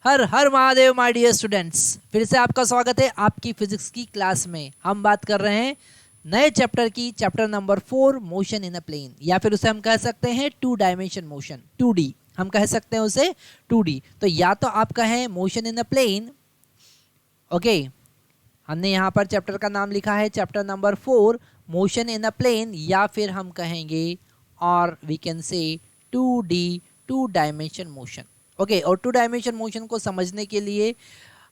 Her Har Mahadev my dear students, फिर से आपका स्वागत है आपकी फिजिक्स की क्लास में। हम बात कर रहे हैं नए चैप्टर की, chapter number 4, motion in a plane, या फिर उसे हम कह सकते हैं 2 डायमेंशन मोशन, 2D। हम कह सकते हैं उसे 2D। तो या तो आप कहें motion in a plane, okay, हमने यहाँ पर चैप्टर का नाम लिखा है chapter number 4, motion in a plane, या फिर हम कहेंगे और we can say 2D, 2 dimension motion. Okay, और 2 डायमेंशन मोशन को समझने के लिए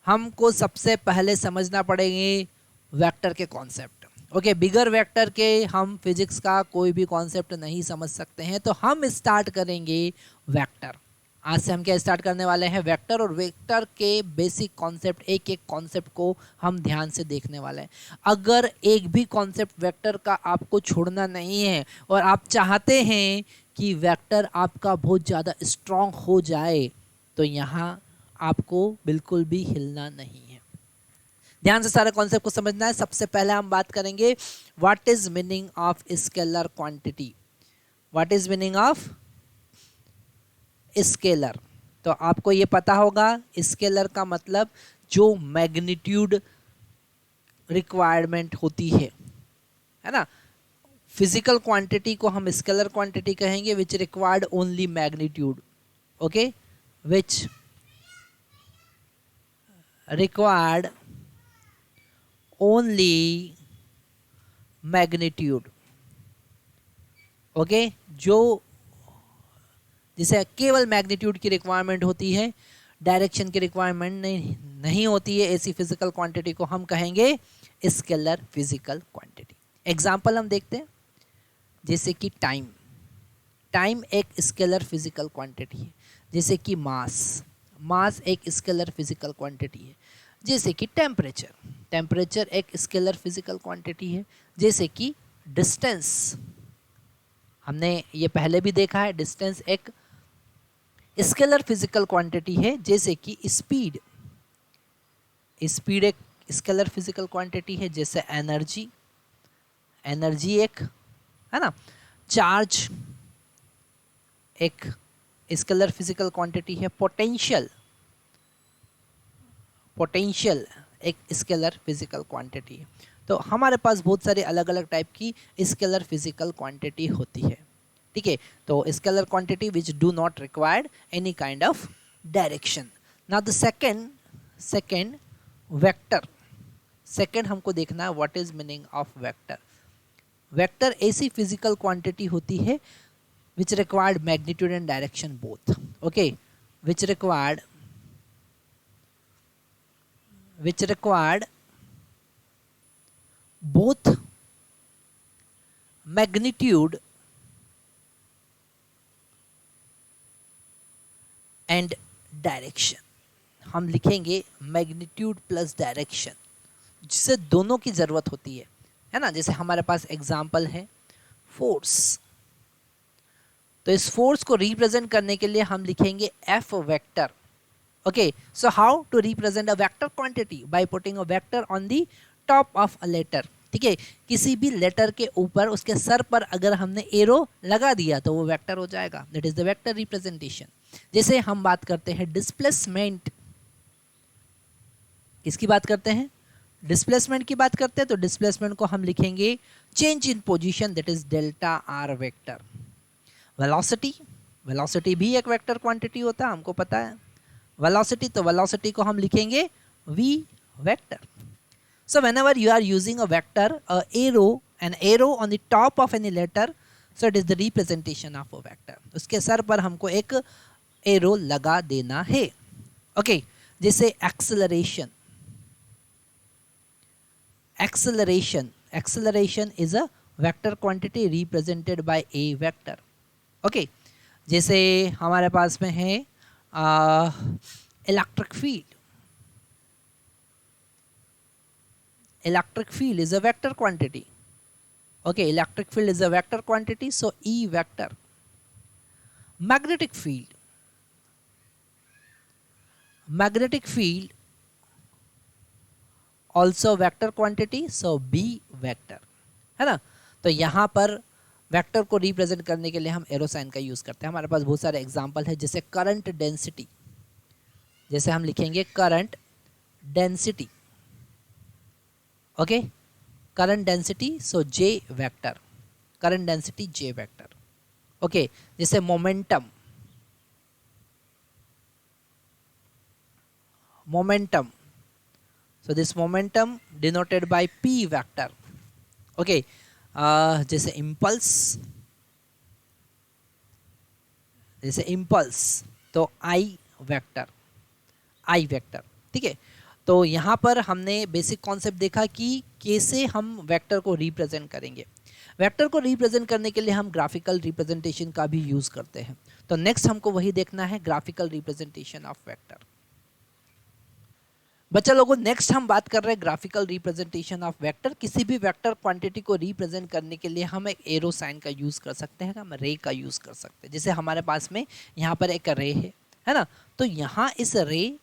हमको सबसे पहले समझना पड़ेंगे वेक्टर के कॉन्सेप्ट। ओके, बिगर वेक्टर के हम फिजिक्स का कोई भी कॉन्सेप्ट नहीं समझ सकते हैं। तो हम स्टार्ट करेंगे वेक्टर। आज से हम क्या स्टार्ट करने वाले हैं, वेक्टर। और वेक्टर के बेसिक कॉन्सेप्ट, एक एक कॉन्सेप्ट को हम ध्यान से देखने वाले हैं। अगर एक भी कॉन्सेप्ट वेक्टर का आपको छोड़ना नहीं है और आप चाहते हैं कि वेक्टर आपका बहुत ज़्यादा स्ट्रांग हो जाए, तो यहाँ आपको बिल्कुल भी हिलना नहीं है। ध्यान से सारे कॉन्सेप्ट को समझना है। सबसे पहले हम बात करेंगे what is meaning of scalar quantity. What is meaning of scalar? तो आपको ये पता होगा, स्केलर का मतलब जो मैग्नीट्यूड रिक्वायरमेंट होती है ना। फिजिकल क्वांटिटी को हम स्केलर क्वांटिटी कहेंगे, which required only magnitude. Okay, which required only magnitude. Okay, जो जिसे केवल मैग्नीट्यूड की रिक्वायरमेंट होती है, डायरेक्शन की रिक्वायरमेंट नहीं होती है, ऐसी फिजिकल क्वांटिटी को हम कहेंगे स्केलर फिजिकल क्वांटिटी। एग्जाम्पल हम देखते हैं, जैसे कि टाइम। टाइम एक स्केलर फिजिकल क्वांटिटी है। जैसे कि मास एक स्केलर फिजिकल क्वांटिटी है। जैसे कि टेम्परेचर एक स्केलर फिजिकल क्वांटिटी है। जैसे कि डिस्टेंस, हमने ये पहले भी देखा है, डिस्टेंस एक स्केलर फिजिकल क्वांटिटी है। जैसे कि स्पीड एक स्केलर फिजिकल क्वांटिटी है। जैसे एनर्जी एक है ना। चार्ज एक स्केलर फिजिकल क्वांटिटी है। पोटेंशियल एक स्केलर फिजिकल क्वांटिटी है। तो हमारे पास बहुत सारे अलग अलग टाइप की स्केलर फिजिकल क्वांटिटी होती है। ठीक है, तो scalar quantity which do not required any kind of direction. Now the second vector. Second हमको देखना है what is meaning of vector. Vector ऐसी फिजिकल क्वांटिटी होती है which required magnitude and direction both. Okay, which required both magnitude and direction। हम लिखेंगे magnitude plus direction, जिसे दोनों की जरूरत होती है ना। जैसे हमारे पास एग्जाम्पल है फोर्स। तो इस फोर्स को रिप्रेजेंट करने के लिए हम लिखेंगे F vector. Okay, so how to represent a vector quantity? By putting a vector on the top of a letter. ठीक है, किसी भी लेटर के ऊपर, उसके सर पर अगर हमने एरो लगा दिया तो वो वेक्टर हो जाएगा। That is the vector representation. जैसे हम बात करते हैं डिस्प्लेसमेंट। किसकी बात करते हैं? डिस्प्लेसमेंट की बात करते हैं। तो डिस्प्लेसमेंट को हम लिखेंगे change in position, that is delta R vector. Velocity भी एक वेक्टर क्वांटिटी होता है, हमको पता है। वेलोसिटी, तो वेलोसिटी को हम लिखेंगे v vector. So whenever you are using a vector, an arrow on the top of any letter, so it is the representation of a vector। उसके सर पर हमको एक एरो लगा देना है। ओके, जैसे acceleration is a vector quantity represented by a vector. Okay, जैसे हमारे पास में है electric field is a vector quantity. Okay, electric field is a vector quantity, so E vector. Magnetic field also vector quantity, so B vector, है ना। तो यहाँ पर वेक्टर को रिप्रेजेंट करने के लिए हम एरो साइन का यूज करते हैं। हमारे पास बहुत सारे एग्जांपल है, जैसे करंट डेंसिटी। जैसे हम लिखेंगे current density, okay, current density, so J vector, current density J vector, okay. जैसे momentum, momentum, so this momentum denoted by P vector, okay। जैसे impulse, जैसे impulse तो I वेक्टर, I वेक्टर, ठीक है। तो यहाँ पर हमने बेसिक कॉन्सेप्ट देखा कि कैसे हम वेक्टर को रिप्रेजेंट करेंगे। वेक्टर को रिप्रेजेंट करने के लिए हम ग्राफिकल रिप्रेजेंटेशन का भी यूज करते हैं। तो नेक्स्ट हमको वही देखना है, ग्राफिकल रिप्रेजेंटेशन ऑफ वेक्टर। बच्चा लोगों, नेक्स्ट हम बात कर रहे हैं ग्राफिकल रिप्रेजेंटेशन ऑफ वेक्टर। किसी भी वेक्टर क्वांटिटी को रिप्रेजेंट करने के लिए हम एक एरो साइन का यूज कर सकते हैं, हम रे का यूज कर सकते हैं। जैसे हमारे पास में यहाँ पर एक रे है ना, तो यहाँ इस रे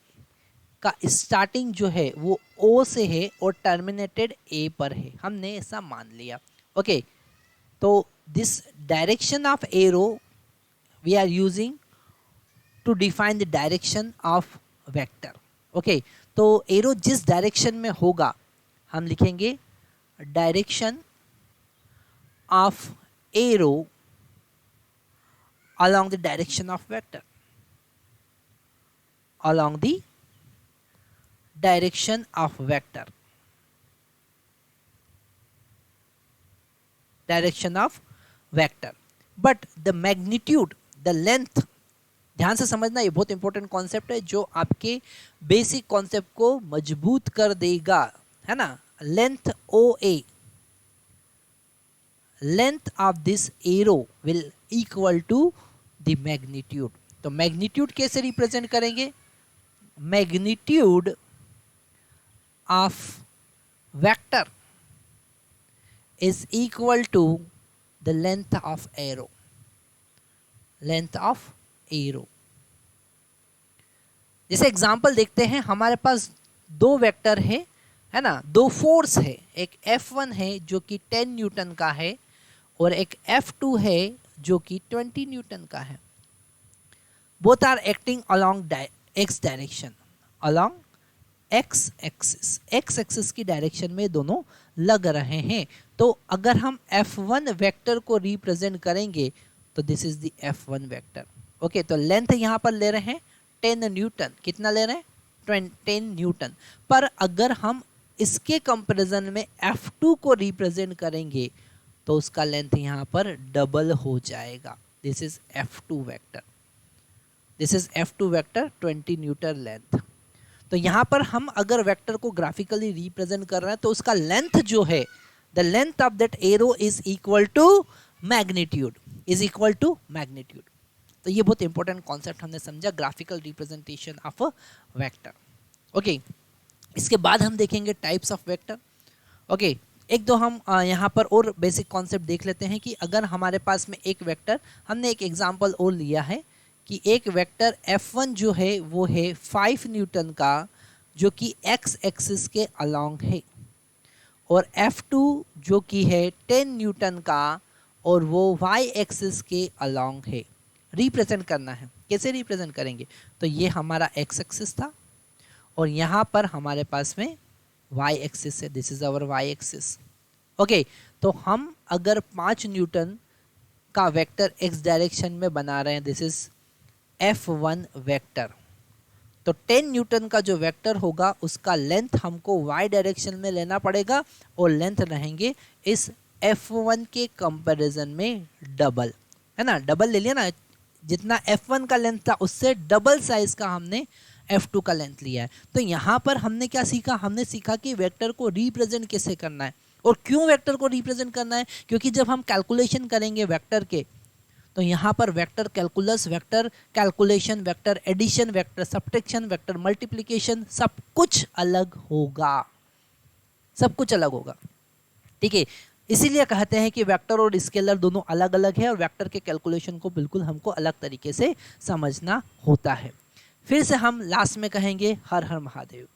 का स्टार्टिंग जो है वो O से है और टर्मिनेटेड A पर है, हमने ऐसा मान लिया, ओके। तो this direction of arrow we are using to define the direction of vector, okay. तो एरो जिस डायरेक्शन में होगा हम लिखेंगे direction of arrow along the direction of vector, along the direction of vector, direction of vector, but the magnitude, the length, ध्यान से समझना, ये बहुत इंपॉर्टेंट कॉन्सेप्ट है जो आपके बेसिक कॉन्सेप्ट को मजबूत कर देगा, है ना। Length OA, length of this arrow will equal to the magnitude. तो मैग्नीट्यूड कैसे रिप्रेजेंट करेंगे? Magnitude of vector is equal to the length of arrow, length of arrow. जैसे एग्जांपल देखते हैं, हमारे पास दो वेक्टर है ना, दो फोर्स है, एक F1 है जो कि 10 न्यूटन का है और एक F2 है जो कि 20 न्यूटन का है। Both are acting along x direction, along x axis, x axis की डायरेक्शन में दोनों लग रहे हैं। तो अगर हम F1 वेक्टर को रिप्रेजेंट करेंगे तो this is the F1 vector, okay. तो लेंथ यहाँ पर ले रहे हैं 10 न्यूटन, कितना ले रहे हैं 10 न्यूटन। पर अगर हम इसके कंपैरिजन में F2 को रिप्रेजेंट करेंगे तो उसका लेंथ यहाँ पर डबल हो जाएगा। This is F2 vector, this is F2 vector 20 Newton length. तो यहाँ पर हम अगर वेक्टर को ग्राफिकली रिप्रेजेंट कर रहे हैं तो उसका लेंथ जो है, the length of that arrow is equal to magnitude, is equal to magnitude. तो ये बहुत इंपॉर्टेंट कॉन्सेप्ट हमने समझा, graphical representation of a vector, okay. इसके बाद हम देखेंगे टाइप्स ऑफ वेक्टर, ओके। एक दो हम यहाँ पर और बेसिक कॉन्सेप्ट देख लेते हैं कि अगर हमारे पास में एक वेक्टर, हमने एक एग्जांपल और लिया है कि एक वेक्टर F1 जो है वो है 5 न्यूटन का जो कि x एक्सिस के अलोंग है, और F2 जो कि है 10 न्यूटन का और वो y एक्सिस के अलोंग है। रिप्रेजेंट करना है, कैसे रिप्रेजेंट करेंगे? तो ये हमारा x एक्सिस था और यहाँ पर हमारे पास में y एक्सिस है, this is our y axis, okay. तो हम अगर 5 न्यूटन का वेक्टर x डायरेक्शन में बना रहे हैं, दिस इज F1 वेक्टर, तो 10 न्यूटन का जो वेक्टर होगा उसका लेंथ हमको y डायरेक्शन में लेना पड़ेगा और लेंथ रहेंगे इस F1 के कंपैरिजन में डबल, है ना। डबल ले लिया ना, जितना F1 का लेंथ था उससे डबल साइज का हमने F2 का लेंथ लिया है। तो यहाँ पर हमने क्या सीखा? हमने सीखा कि वेक्टर को रिप्रेजेंट कैसे करना है। और क्यों वेक्टर को रिप्रेजेंट करना है? क्योंकि जब हम कैलकुलेशन करेंगे वेक्टर के, तो यहाँ पर vector calculus, vector calculation, vector addition, vector subtraction, vector multiplication, सब कुछ अलग होगा, सब कुछ अलग होगा, ठीक है। इसीलिए कहते हैं कि वेक्टर और स्केलर दोनों अलग अलग है और वेक्टर के कैलकुलेशन को बिल्कुल हमको अलग तरीके से समझना होता है। फिर से हम लास्ट में कहेंगे हर हर महादेव।